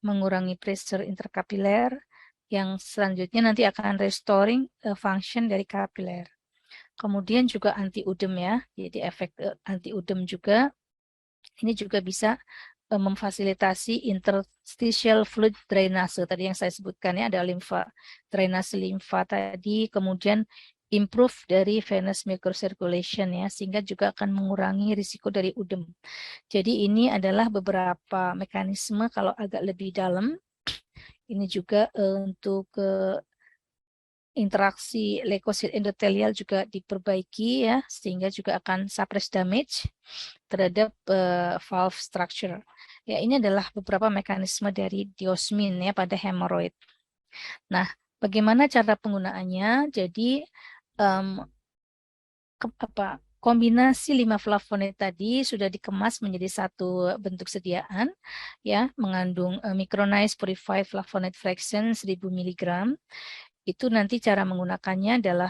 mengurangi pressure interkapiler, yang selanjutnya nanti akan restoring function dari kapiler. Kemudian juga anti-udem ya, jadi efek anti-udem juga, ini juga bisa memfasilitasi interstitial fluid drainase tadi yang saya sebutkan ya, ada drainase limfa tadi, kemudian improve dari venous microcirculation ya, sehingga juga akan mengurangi risiko dari udem. Jadi ini adalah beberapa mekanisme kalau agak lebih dalam. Ini juga untuk interaksi leukosit endotelial juga diperbaiki ya, sehingga juga akan suppress damage terhadap valve structure. Ya, ini adalah beberapa mekanisme dari diosmin ya pada hemoroid. Nah, bagaimana cara penggunaannya? Jadi kombinasi 5 flavonoid tadi sudah dikemas menjadi satu bentuk sediaan ya, mengandung micronized purified flavonoid fraction 1000 mg. Itu nanti cara menggunakannya adalah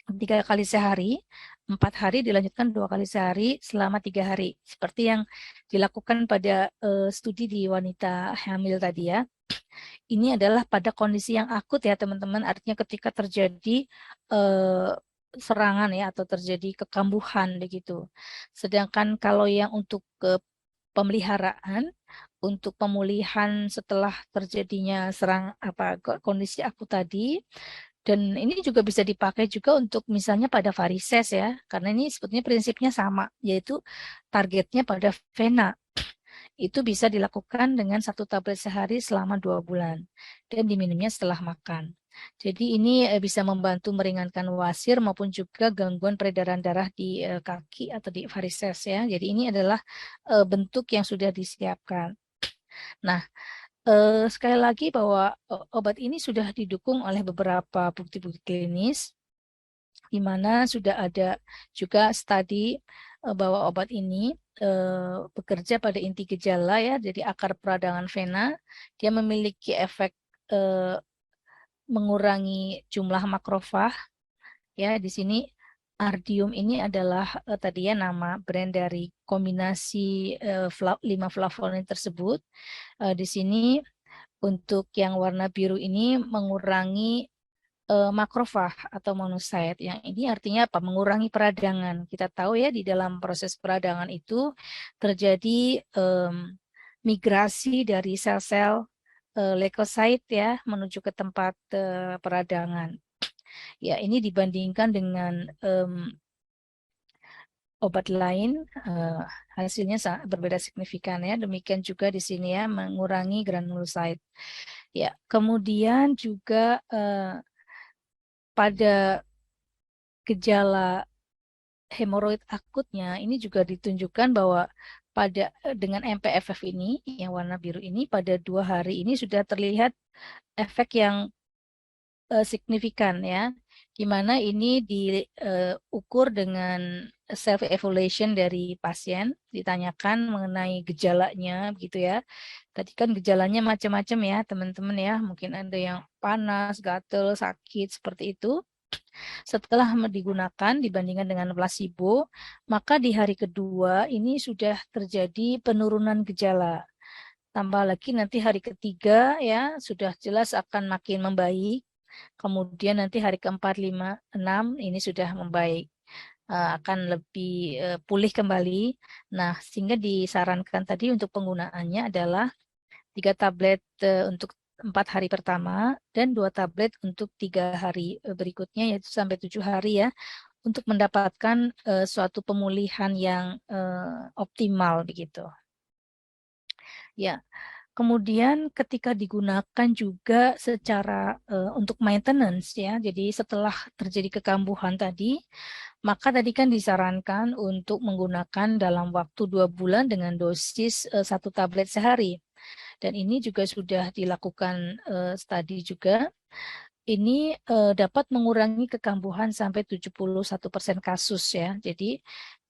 3 kali sehari, 4 hari dilanjutkan 2 kali sehari selama 3 hari. Seperti yang dilakukan pada studi di wanita hamil tadi ya. Ini adalah pada kondisi yang akut ya teman-teman, artinya ketika terjadi serangan ya atau terjadi kekambuhan begitu. Sedangkan kalau yang untuk pemeliharaan, untuk pemulihan setelah terjadinya kondisi akut tadi, dan ini juga bisa dipakai juga untuk misalnya pada varises ya, karena ini sebetulnya prinsipnya sama, yaitu targetnya pada vena. Itu bisa dilakukan dengan 1 tablet sehari selama 2 bulan dan diminumnya setelah makan. Jadi ini bisa membantu meringankan wasir maupun juga gangguan peredaran darah di kaki atau di varises ya. Jadi ini adalah bentuk yang sudah disiapkan. Nah, sekali lagi bahwa obat ini sudah didukung oleh beberapa bukti-bukti klinis, di mana sudah ada juga studi bahwa obat ini bekerja pada inti gejala ya, jadi akar peradangan vena, dia memiliki efek mengurangi jumlah makrofag ya. Di sini Ardium ini adalah tadi ya nama brand dari kombinasi 5 flavonoid tersebut. Di sini untuk yang warna biru ini mengurangi makrofag atau monosit. Yang ini artinya apa? Mengurangi peradangan. Kita tahu ya di dalam proses peradangan itu terjadi migrasi dari sel-sel leukosit ya menuju ke tempat peradangan. Ya, ini dibandingkan dengan obat lain hasilnya sangat berbeda signifikan ya. Demikian juga di sini ya, mengurangi granulosit. Ya, kemudian juga pada gejala hemoroid akutnya ini juga ditunjukkan bahwa dengan MPFF ini yang warna biru ini pada 2 hari ini sudah terlihat efek yang signifikan ya, di mana ini diukur dengan self evaluation dari pasien, ditanyakan mengenai gejalanya gitu ya. Tadi kan gejalanya macam-macam ya teman-teman ya, mungkin ada yang panas, gatel, sakit seperti itu. Setelah digunakan dibandingkan dengan placebo, maka di hari kedua ini sudah terjadi penurunan gejala. Tambah lagi nanti hari ketiga ya sudah jelas akan makin membaik. Kemudian nanti hari keempat, 5, 6 ini sudah membaik, akan lebih pulih kembali. Nah, sehingga disarankan tadi untuk penggunaannya adalah 3 tablet untuk 4 hari pertama dan 2 tablet untuk 3 hari berikutnya, yaitu sampai 7 hari ya, untuk mendapatkan suatu pemulihan yang optimal begitu. Ya, kemudian ketika digunakan juga secara untuk maintenance ya, jadi setelah terjadi kekambuhan tadi, maka tadi kan disarankan untuk menggunakan dalam waktu 2 bulan dengan dosis 1 tablet sehari. Dan ini juga sudah dilakukan studi juga. Ini dapat mengurangi kekambuhan sampai 71% kasus ya. Jadi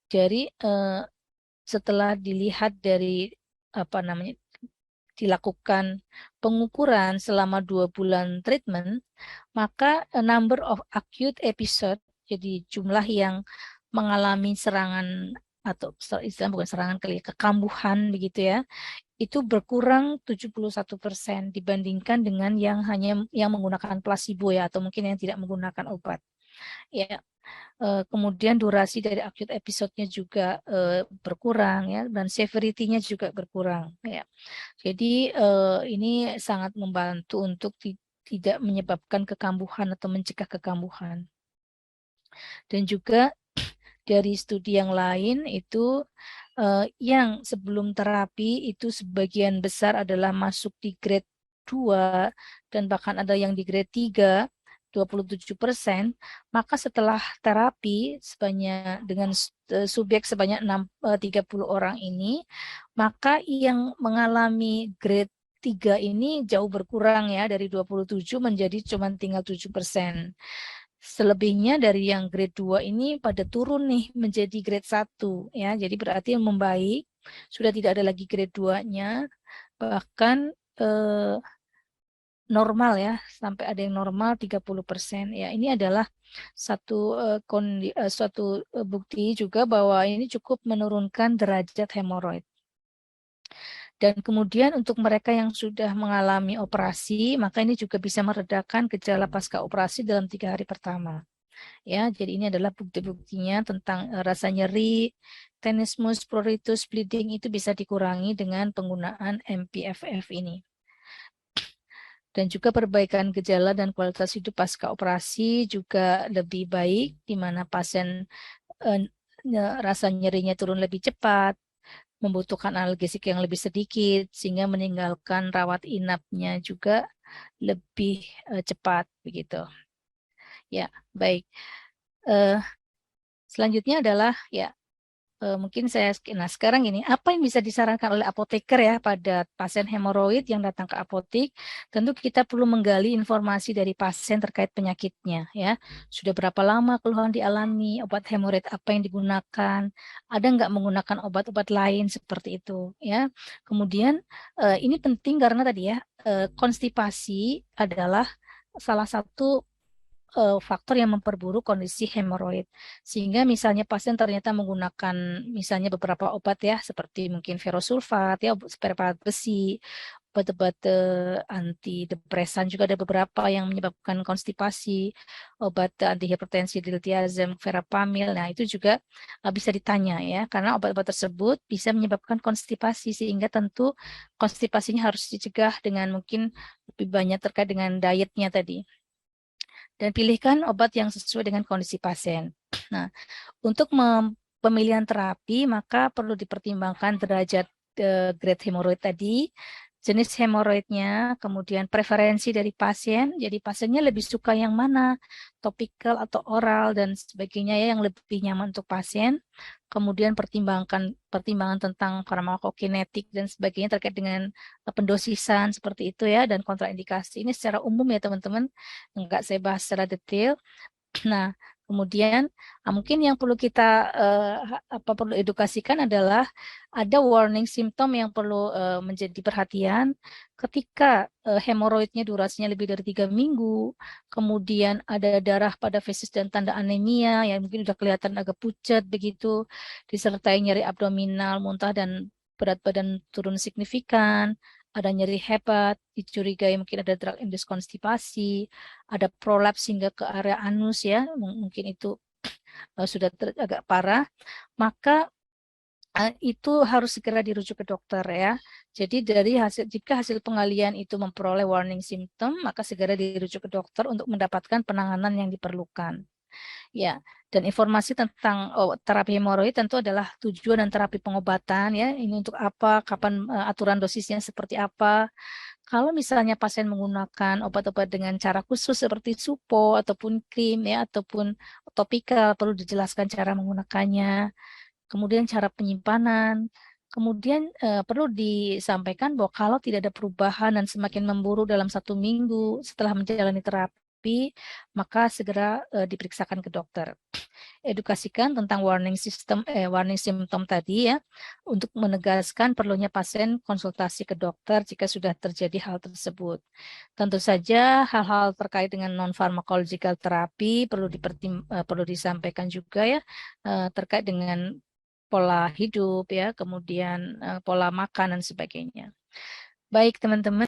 dari setelah dilihat dari dilakukan pengukuran selama 2 bulan treatment, maka number of acute episode, jadi jumlah yang mengalami serangan atau istilah bukan serangan kali, kekambuhan begitu ya, itu berkurang 71% dibandingkan dengan yang hanya yang menggunakan placebo ya, atau mungkin yang tidak menggunakan obat. Ya, kemudian durasi dari acute episode-nya juga berkurang ya, dan severity-nya juga berkurang ya. Jadi ini sangat membantu untuk tidak menyebabkan kekambuhan atau mencegah kekambuhan. Dan juga dari studi yang lain itu yang sebelum terapi itu sebagian besar adalah masuk di grade 2 dan bahkan ada yang di grade 3, 27%, maka setelah terapi sebanyak dengan subjek sebanyak 30 orang ini, maka yang mengalami grade 3 ini jauh berkurang ya, dari 27 menjadi cuma tinggal 7%. Selebihnya dari yang grade 2 ini pada turun nih menjadi grade 1 ya. Jadi berarti yang membaik, sudah tidak ada lagi grade 2-nya, bahkan normal ya, sampai ada yang normal 30%. Ya, ini adalah satu bukti juga bahwa ini cukup menurunkan derajat hemoroid. Dan kemudian untuk mereka yang sudah mengalami operasi, maka ini juga bisa meredakan gejala pasca operasi dalam 3 hari pertama. Ya, jadi ini adalah bukti-buktinya tentang rasa nyeri, tenesmus, pruritus, bleeding itu bisa dikurangi dengan penggunaan MPFF ini. Dan juga perbaikan gejala dan kualitas hidup pasca operasi juga lebih baik, di mana pasien rasa nyerinya turun lebih cepat, membutuhkan analgesik yang lebih sedikit, sehingga meninggalkan rawat inapnya juga lebih cepat begitu. Ya, baik. Selanjutnya adalah ya mungkin sekarang ini apa yang bisa disarankan oleh apoteker ya pada pasien hemoroid yang datang ke apotek. Tentu kita perlu menggali informasi dari pasien terkait penyakitnya ya. Sudah berapa lama keluhan dialami, obat hemoroid apa yang digunakan, ada nggak menggunakan obat-obat lain seperti itu ya. Kemudian ini penting karena tadi ya konstipasi adalah salah satu faktor yang memperburuk kondisi hemoroid. Sehingga misalnya pasien ternyata menggunakan misalnya beberapa obat ya, seperti mungkin ferosulfat ya, preparat besi, obat-obat antidepresan juga ada beberapa yang menyebabkan konstipasi, obat antihipertensi diltiazem, verapamil. Nah, itu juga bisa ditanya ya, karena obat-obat tersebut bisa menyebabkan konstipasi, sehingga tentu konstipasinya harus dicegah dengan mungkin lebih banyak terkait dengan dietnya tadi. Dan pilihkan obat yang sesuai dengan kondisi pasien. Nah, untuk pemilihan terapi, maka perlu dipertimbangkan derajat grade hemoroid tadi, jenis hemoroidnya, kemudian preferensi dari pasien. Jadi pasiennya lebih suka yang mana, topikal atau oral dan sebagainya ya, yang lebih nyaman untuk pasien. Kemudian pertimbangan tentang farmakokinetik dan sebagainya terkait dengan pendosisan seperti itu ya, dan kontraindikasi. Ini secara umum ya teman-teman, enggak saya bahas secara detail. Nah, kemudian mungkin yang perlu kita perlu edukasikan adalah ada warning symptom yang perlu menjadi perhatian ketika hemoroidnya durasinya lebih dari 3 minggu, kemudian ada darah pada fesis dan tanda anemia yang mungkin sudah kelihatan agak pucat begitu, disertai nyeri abdominal, muntah dan berat badan turun signifikan, ada nyeri hebat, dicurigai mungkin ada drug induced konstipasi, ada prolaps hingga ke area anus ya, mungkin itu sudah agak parah, maka itu harus segera dirujuk ke dokter ya. Jadi jika hasil pengalian itu memperoleh warning symptom, maka segera dirujuk ke dokter untuk mendapatkan penanganan yang diperlukan. Ya, dan informasi tentang terapi hemoroid tentu adalah tujuan dan terapi pengobatan ya. Ini untuk apa, kapan aturan dosisnya seperti apa. Kalau misalnya pasien menggunakan obat-obat dengan cara khusus seperti supo ataupun krim ya ataupun topikal, perlu dijelaskan cara menggunakannya. Kemudian cara penyimpanan. Kemudian perlu disampaikan bahwa kalau tidak ada perubahan dan semakin memburuk dalam 1 minggu setelah menjalani terapi, maka segera diperiksakan ke dokter. Edukasikan tentang warning symptom tadi ya, untuk menegaskan perlunya pasien konsultasi ke dokter jika sudah terjadi hal tersebut. Tentu saja hal-hal terkait dengan non-pharmacological terapi perlu disampaikan juga ya, terkait dengan pola hidup ya, kemudian pola makan dan sebagainya. Baik teman-teman.